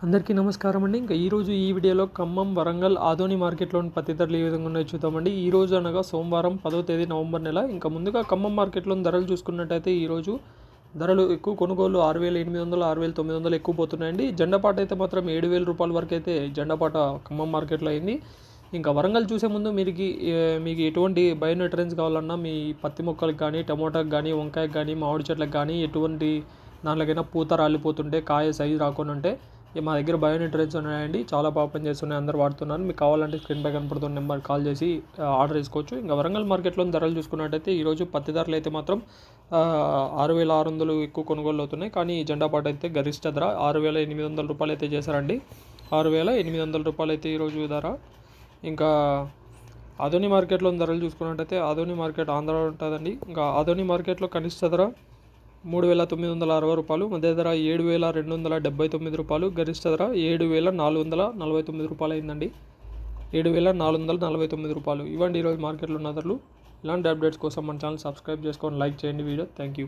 అందరికీ నమస్కారం అండి. ఇంకా ఈరోజు ఈ వీడియోలో ఖమ్మం, వరంగల్, ఆదోని మార్కెట్లోని పత్తి ధరలు ఏ విధంగా ఉన్నాయో చూద్దామండి. ఈరోజు అనగా సోమవారం 10వ తేదీ నవంబర్ నెల. ఇంకా ముందుగా ఖమ్మం మార్కెట్లోని ధరలు చూసుకున్నట్టయితే ఈరోజు ధరలు ఎక్కువ కొనుగోలు 6,800, 6,900 ఎక్కువ పోతున్నాయండి. జెండాపాట అయితే మాత్రం 7,000 రూపాయల వరకు అయితే జెండాపాట ఖమ్మం మార్కెట్లో అయింది. ఇంకా వరంగల్ చూసే ముందు మీకు ఎటువంటి బయో ట్రెండ్స్ కావాలన్నా మీ పత్తి మొక్కలకు కానీ, టమోటాకి కానీ, వంకాయకు కానీ, మామిడి చెట్లకు కానీ ఎటువంటి దాంట్లోకైనా పూత రాలిపోతుంటే, కాయ సైజు రాకుండా ఉంటే మా దగ్గర బయోనిట్రెంట్స్ ఉన్నాయండి. చాలా బాగా పనిచేస్తున్నాయి, అందరూ వాడుతున్నారు. మీకు కావాలంటే స్క్రీన్ పై కనపడుతున్న నెంబర్ కాల్ చేసి ఆర్డర్ చేసుకోవచ్చు. ఇంకా వరంగల్ మార్కెట్లో ధరలు చూసుకున్నట్టయితే ఈరోజు పత్తి ధరలు అయితే మాత్రం 6,600 ఎక్కువ కొనుగోలు అవుతున్నాయి. కానీ జెండాపాట అయితే గరిష్ట ధర 6,800 రూపాయలు అయితే చేశారండి. 6,800 రూపాయలు అయితే ఈరోజు ధర. ఇంకా ఆదోని మార్కెట్లో ధరలు చూసుకున్నట్టయితే ఆదోని మార్కెట్ ఆంధ్ర ఉంటుందండి. ఇంకా ఆదోని మార్కెట్లో కనిష్ట ధర 3,960 రూపాయలు, మధ్య ధర 7,279 రూపాయలు, గరిష్ట ధర 7,449 రూపాయలు అయిందండి. 7,449 రూపాయలు. ఇవ్వండి ఈరోజు మార్కెట్లో ఉన్న ధరలు. ఇలాంటి అప్డేట్స్ కోసం మన ఛానల్ సబ్స్క్రైబ్ చేసుకొని లైక్ చేయండి వీడియో. Thank you.